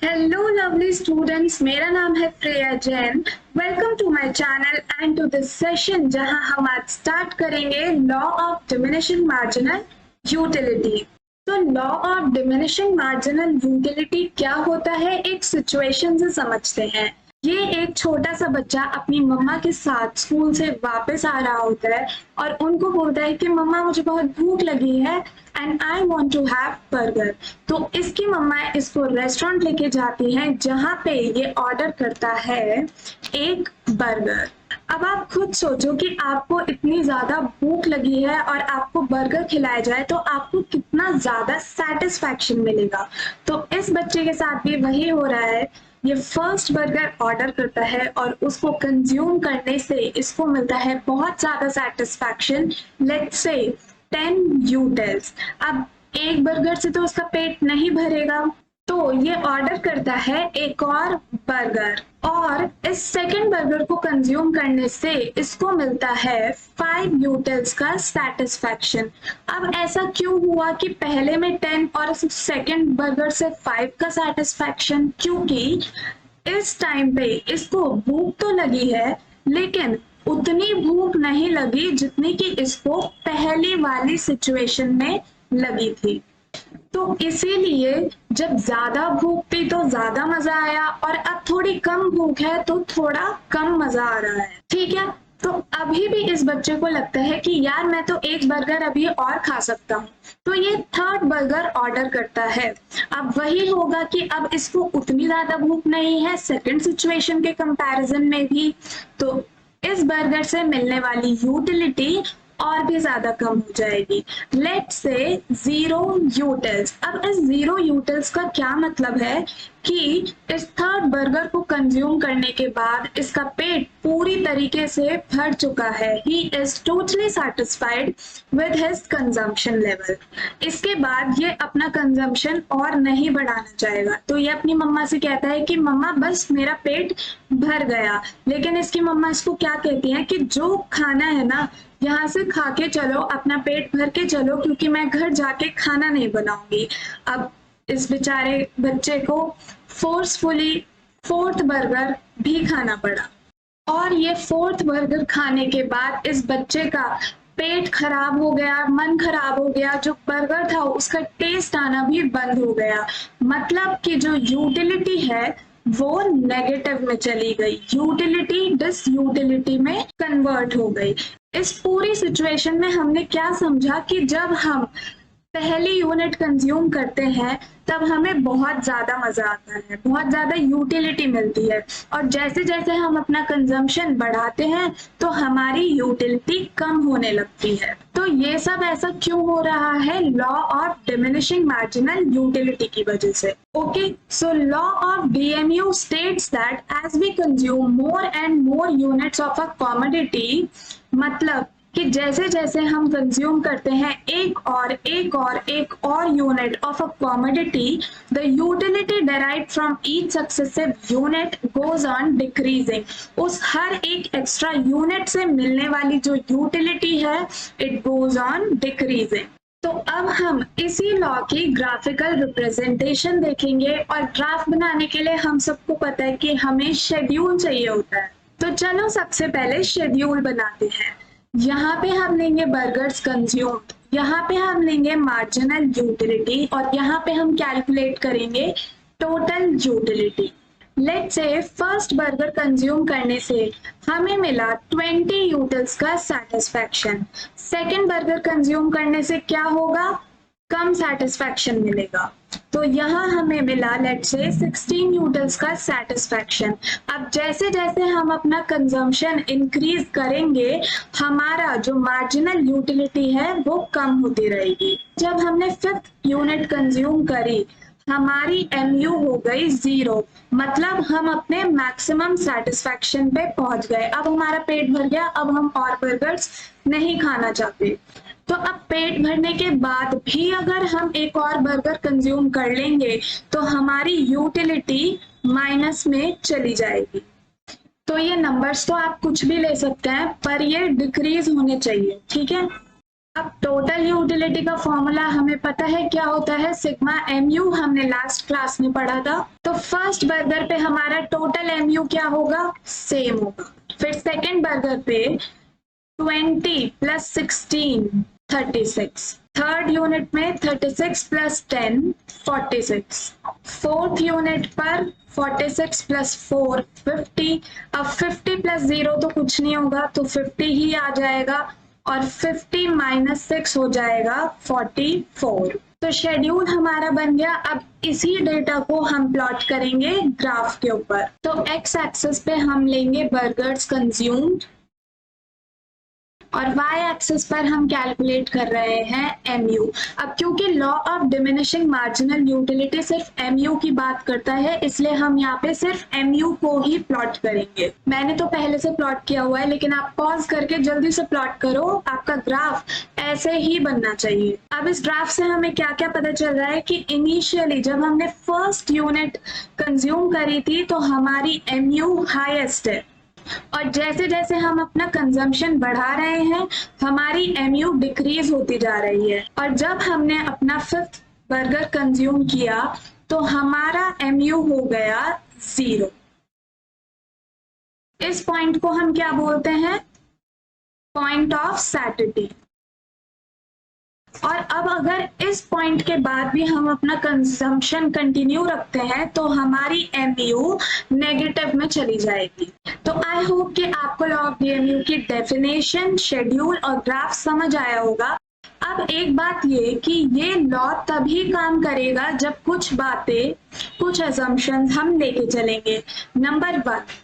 Hello lovely students, मेरा नाम है Priya Jain. Welcome to my channel and to this session जहां हम आज स्टार्ट करेंगे law of diminishing marginal utility. तो law of diminishing marginal utility क्या होता है, एक सिचुएशन से समझते हैं। ये एक छोटा सा बच्चा अपनी मम्मा के साथ स्कूल से वापस आ रहा होता है और उनको बोलता है कि मम्मा मुझे बहुत भूख लगी है and I want to have burger. तो इसकी मम्मा इसको रेस्टोरेंट लेके जाती हैं जहां पे ये ऑर्डर करता है एक बर्गर। अब आप खुद सोचो कि आपको इतनी ज्यादा भूख लगी है और आपको बर्गर खिलाया जाए तो आपको कितना ज्यादा सेटिस्फैक्शन मिलेगा। तो इस बच्चे के साथ भी वही हो रहा है। ये फर्स्ट बर्गर ऑर्डर करता है और उसको कंज्यूम करने से इसको मिलता है बहुत ज्यादा सेटिस्फैक्शन, लेट्स से 10 यूटेल्स। अब एक बर्गर से तो उसका पेट नहीं भरेगा, तो ये ऑर्डर करता है एक और बर्गर और इस सेकंड बर्गर को कंज्यूम करने से इसको मिलता है 5 यूटेल्स का सेटिस्फैक्शन। अब ऐसा क्यों हुआ कि पहले में 10 और सेकंड बर्गर से 5 का सेटिस्फैक्शन? क्योंकि इस टाइम पे इसको भूख तो लगी है लेकिन उतनी भूख नहीं लगी जितनी कि इसको पहली वाली सिचुएशन में लगी थी। तो इसीलिए जब ज्यादा भूख थी तो ज्यादा मजा आया और अब थोड़ी कम भूख है तो थोड़ा कम मजा आ रहा है। ठीक है, तो अभी भी इस बच्चे को लगता है कि यार मैं तो एक बर्गर अभी और खा सकता हूँ, तो ये थर्ड बर्गर ऑर्डर करता है। अब वही होगा कि अब इसको उतनी ज्यादा भूख नहीं है सेकंड सिचुएशन के कंपैरिजन में भी, तो इस बर्गर से मिलने वाली यूटिलिटी और भी ज्यादा कम हो जाएगी। Let's say 0 utils. अब इस 0 यूटिल्स का क्या मतलब है कि इस थर्ड बर्गर को कंज्यूम करने के बाद इसका पेट पूरी तरीके से भर चुका है। He is totally satisfied with his consumption level. इसके बाद ये अपना कंजम्पशन और नहीं बढ़ाना चाहेगा, तो ये अपनी मम्मा से कहता है कि मम्मा बस मेरा पेट भर गया। लेकिन इसकी मम्मा इसको क्या कहती है कि जो खाना है ना यहाँ से खा के चलो, अपना पेट भर के चलो, क्योंकि मैं घर जाके खाना नहीं बनाऊंगी। अब इस बेचारे बच्चे को फोर्सफुली फोर्थ बर्गर भी खाना पड़ा और ये फोर्थ बर्गर खाने के बाद इस बच्चे का पेट खराब हो गया, मन खराब हो गया, जो बर्गर था उसका टेस्ट आना भी बंद हो गया। मतलब कि जो यूटिलिटी है वो नेगेटिव में चली गई, यूटिलिटी डिसयूटिलिटी में कन्वर्ट हो गई। इस पूरी सिचुएशन में हमने क्या समझा कि जब हम पहली यूनिट कंज्यूम करते हैं तब हमें बहुत ज्यादा मजा आता है, बहुत ज्यादा यूटिलिटी मिलती है, और जैसे जैसे हम अपना कंजम्पशन बढ़ाते हैं तो हमारी यूटिलिटी कम होने लगती है। तो ये सब ऐसा क्यों हो रहा है? Law of diminishing marginal utility की वजह से। Okay, so law of DMU states that as we consume more and more units of a commodity, मतलब कि जैसे जैसे हम कंज्यूम करते हैं एक और unit of a commodity, the utility derived from each successive unit goes on decreasing. उस हर एक एक्स्ट्रा यूनिट से मिलने वाली जो यूटिलिटी है इट गोज ऑन डिक्रीजिंग। तो अब हम इसी लॉ की ग्राफिकल रिप्रेजेंटेशन देखेंगे और ग्राफ बनाने के लिए हम सबको पता है कि हमें शेड्यूल चाहिए होता है। तो चलो सबसे पहले शेड्यूल बनाते हैं। यहाँ पे हम लेंगे बर्गर्स कंज्यूम्ड, यहाँ पे हम लेंगे मार्जिनल यूटिलिटी और यहाँ पे हम कैलकुलेट करेंगे total utility. Let's say first burger consume करने से हमें मिला 20 यूटिल्स का सेटिस्फैक्शन। सेकंड बर्गर कंज्यूम करने से क्या होगा? कम सेटिस्फैक्शन मिलेगा। तो यहाँ हमें मिला लेट्स से 16 यूटिल्स का सेटिस्फैक्शन। अब जैसे जैसे हम अपना कंजम्पशन इंक्रीज करेंगे हमारा जो मार्जिनल यूटिलिटी है वो कम होती रहेगी। जब हमने 5th यूनिट कंज्यूम करी हमारी MU हो गई 0, मतलब हम अपने मैक्सिमम सेटिस्फैक्शन पे पहुंच गए। अब हमारा पेट भर गया, अब हम और बर्गर्स नहीं खाना चाहते। तो अब पेट भरने के बाद भी अगर हम एक और बर्गर कंज्यूम कर लेंगे तो हमारी यूटिलिटी माइनस में चली जाएगी। तो ये नंबर्स तो आप कुछ भी ले सकते हैं पर ये डिक्रीज होने चाहिए, ठीक है। अब टोटल यूटिलिटी का फॉर्मूला हमें पता है क्या होता है, सिग्मा mu, हमने लास्ट क्लास में पढ़ा था। तो फर्स्ट बर्गर पे हमारा टोटल mu क्या होगा, सेम होगा। फिर सेकंड बर्गर पे 20 प्लस 16 36, थर्ड यूनिट में 36 प्लस 10 46, फोर्थ यूनिट पर 46 प्लस 4 50। अब 50 प्लस 0 तो कुछ नहीं होगा, तो 50 ही आ जाएगा, और 50 माइनस 6 हो जाएगा 44। तो शेड्यूल हमारा बन गया। अब इसी डेटा को हम प्लॉट करेंगे ग्राफ के ऊपर। तो एक्स एक्सिस पे हम लेंगे बर्गर्स कंज्यूम्ड, और y एक्सिस पर हम कैलकुलेट कर रहे हैं mu। अब क्योंकि law of diminishing marginal utility सिर्फ mu की बात करता है, इसलिए हम यहाँ पे सिर्फ mu को ही प्लॉट करेंगे। मैंने तो पहले से प्लॉट किया हुआ है, लेकिन आप पॉज करके जल्दी से प्लॉट करो, आपका ग्राफ ऐसे ही बनना चाहिए। अब इस ग्राफ से हमें क्या क्या पता चल रहा है कि इनिशियली जब हमने फर्स्ट यूनिट कंज्यूम करी थी तो हमारी mu हाईएस्ट है, और जैसे जैसे हम अपना कंजम्पशन बढ़ा रहे हैं हमारी mu डिक्रीज होती जा रही है। और जब हमने अपना फिफ्थ बर्गर कंज्यूम किया तो हमारा mu हो गया 0। इस पॉइंट को हम क्या बोलते हैं, पॉइंट ऑफ सैटिस्फैक्शन। और अब अगर इस पॉइंट के बाद भी हम अपना कंजम्पशन कंटिन्यू रखते हैं तो हमारी mu नेगेटिव में चली जाएगी। तो आई होप कि आपको लॉ ऑफ DMU की डेफिनेशन, शेड्यूल और ग्राफ समझ आया होगा। अब एक बात ये कि ये लॉ तभी काम करेगा जब कुछ बातें, कुछ असम्पशंस हम लेके चलेंगे। Number 1,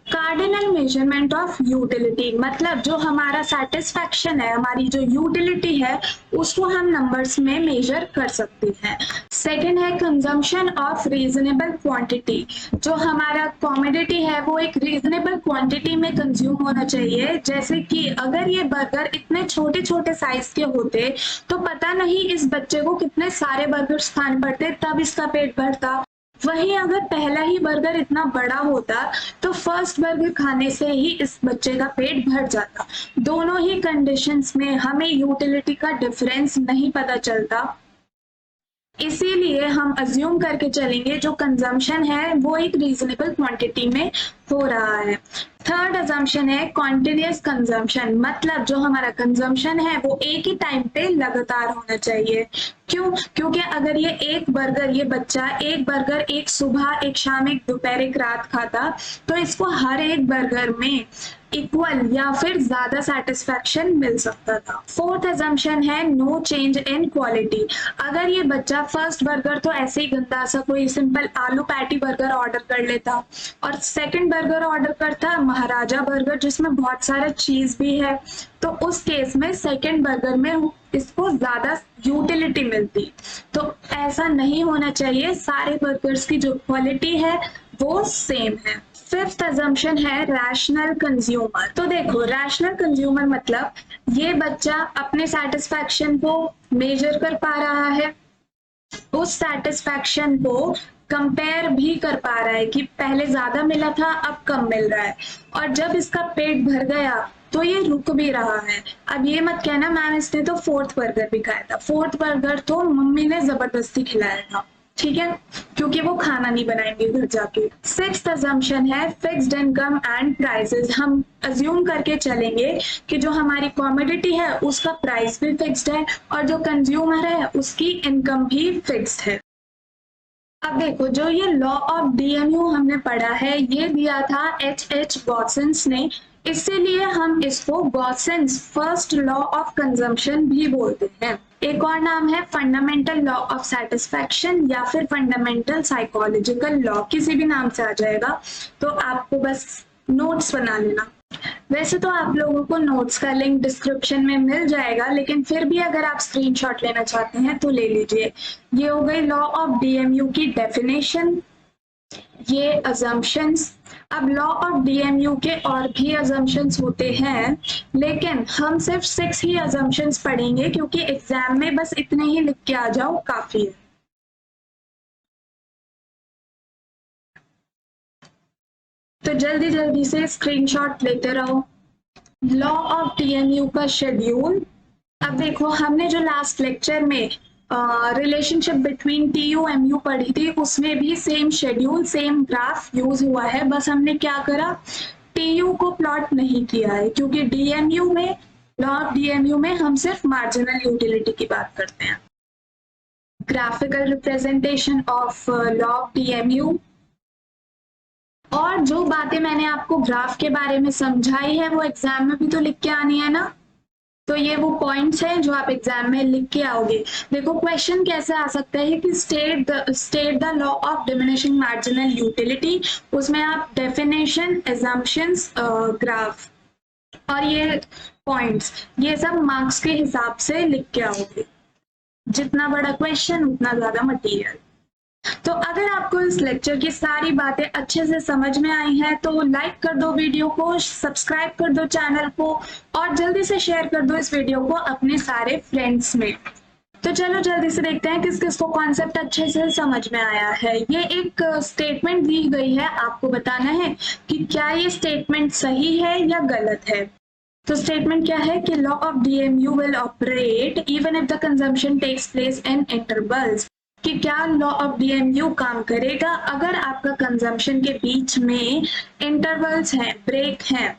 cardinal measurement of utility, मतलब जो हमारा सेटिस्फैक्शन है, हमारी जो यूटिलिटी है, उसको हम नंबर्स में मेजर कर सकते हैं। सेकेंड है कंजम्पशन ऑफ रीजनेबल क्वांटिटी, जो हमारा कॉमोडिटी है वो एक रीजनेबल क्वांटिटी में कंज्यूम होना चाहिए। जैसे कि अगर ये बर्गर इतने छोटे छोटे साइज के होते तो पता नहीं इस बच्चे को कितने सारे बर्गर्स खाने पड़ते तब इसका पेट भरता। वहीं अगर पहला ही बर्गर इतना बड़ा होता तो फर्स्ट बर्गर खाने से ही इस बच्चे का पेट भर जाता। दोनों ही कंडीशंस में हमें यूटिलिटी का डिफरेंस नहीं पता चलता, इसीलिए हम अज्यूम करके चलेंगे जो कंजम्पशन है वो एक रीजनेबल क्वांटिटी में हो रहा है। थर्ड अजम्पशन है कॉन्टिन्यूस कंजम्पशन, मतलब जो हमारा कंजम्पशन है वो एक ही टाइम पे लगातार होना चाहिए। क्यों? क्योंकि अगर ये एक बर्गर, ये बच्चा एक बर्गर एक सुबह, एक शाम, एक दोपहर, एक रात खाता तो इसको हर एक बर्गर में इक्वल या फिर ज्यादा सेटिस्फैक्शन मिल सकता था। फोर्थ अजम्पशन है नो चेंज इन क्वालिटी, अगर ये बच्चा फर्स्ट बर्गर तो ऐसे ही गंदा सा कोई सिंपल आलू पैटी बर्गर ऑर्डर कर लेता, और सेकंड बर्गर ऑर्डर करता महाराजा बर्गर जिसमें बहुत सारा चीज भी है, तो उस केस में सेकंड बर्गर में इसको ज्यादा यूटिलिटी मिलती। तो ऐसा नहीं होना चाहिए, सारे बर्गर्स की जो क्वालिटी है वो सेम है। फिफ्थ अजम्पशन है रैशनल कंज्यूमर। तो देखो, रैशनल कंज्यूमर मतलब ये बच्चा अपने सेटिस्फैक्शन को मेजर कर पा रहा है, उस सेटिस्फैक्शन को कंपेयर भी कर पा रहा है कि पहले ज्यादा मिला था अब कम मिल रहा है, और जब इसका पेट भर गया तो ये रुक भी रहा है। अब ये मत कहना मैम इसने तो फोर्थ बर्गर भी खाया था, फोर्थ बर्गर तो मम्मी ने जबरदस्ती खिलाया था, ठीक है, क्योंकि वो खाना नहीं बनाएंगे घर जाके। सिक्स्थ अजम्पशन है फिक्स्ड इनकम एंड प्राइसेस, हम अज्यूम करके चलेंगे कि जो हमारी कॉमोडिटी है उसका प्राइस भी फिक्स्ड है और जो कंज्यूमर है उसकी इनकम भी फिक्स्ड है। अब देखो, जो ये लॉ ऑफ DMU हमने पढ़ा है ये दिया था H गॉसेंस ने, इसीलिए हम इसको गॉसेंस फर्स्ट लॉ ऑफ कंजम्पशन भी बोलते हैं। एक और नाम है फंडामेंटल लॉ ऑफ सेटिस्फैक्शन या फिर फंडामेंटल साइकोलॉजिकल लॉ, किसी भी नाम से आ जाएगा, तो आपको बस नोट्स बना लेना। वैसे तो आप लोगों को नोट्स का लिंक डिस्क्रिप्शन में मिल जाएगा, लेकिन फिर भी अगर आप स्क्रीनशॉट लेना चाहते हैं तो ले लीजिए। ये हो गई लॉ ऑफ DMU की डेफिनेशन, ये अजम्पशंस। अब लॉ ऑफ DMU के और भी अजम्पशंस होते हैं, लेकिन हम सिर्फ 6 ही अजम्पशंस पढ़ेंगे क्योंकि एग्जाम में बस इतने ही लिख के आ जाओ काफी है। तो जल्दी जल्दी से स्क्रीनशॉट लेते रहो। लॉ ऑफ डीएमयू का शेड्यूल। अब देखो, हमने जो लास्ट लेक्चर में रिलेशनशिप बिटवीन टीयू एमयू पढ़ी थी, उसमें भी same schedule same graph use हुआ है। बस हमने क्या करा, टीयू को प्लॉट नहीं किया है, क्योंकि डीएमयू में, लॉ ऑफ डीएमयू में हम सिर्फ मार्जिनल यूटिलिटी की बात करते हैं। Graphical representation of law of DMU. और जो बातें मैंने आपको ग्राफ के बारे में समझाई है वो एग्जाम में भी तो लिख के आनी है ना, तो ये वो पॉइंट्स हैं जो आप एग्जाम में लिख के आओगे। देखो क्वेश्चन कैसे आ सकता है कि state the law of diminishing marginal utility, उसमें आप डेफिनेशन, एजम्पशंस, ग्राफ और ये पॉइंट्स, ये सब मार्क्स के हिसाब से लिख के आओगे। जितना बड़ा क्वेश्चन उतना ज्यादा मटेरियल। तो अगर आपको इस लेक्चर की सारी बातें अच्छे से समझ में आई हैं तो लाइक कर दो वीडियो को, सब्सक्राइब कर दो चैनल को और जल्दी से शेयर कर दो इस वीडियो को अपने सारे फ्रेंड्स में। तो चलो जल्दी से देखते हैं किस किस को कॉन्सेप्ट अच्छे से समझ में आया है। ये एक स्टेटमेंट दी गई है, आपको बताना है कि क्या ये स्टेटमेंट सही है या गलत है। तो स्टेटमेंट क्या है कि law of DMU will operate even if the consumption takes place in intervals, कि क्या लॉ ऑफ डीएमयू काम करेगा अगर आपका कंजम्पशन के बीच में इंटरवल्स हैं, ब्रेक हैं।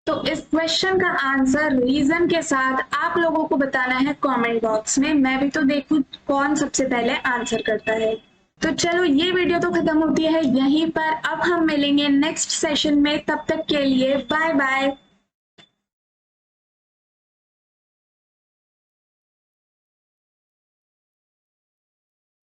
तो इस क्वेश्चन का आंसर रीजन के साथ आप लोगों को बताना है कमेंट बॉक्स में। मैं भी तो देखूं कौन सबसे पहले आंसर करता है। तो चलो ये वीडियो तो खत्म होती है यहीं पर, अब हम मिलेंगे नेक्स्ट सेशन में, तब तक के लिए बाय बाय।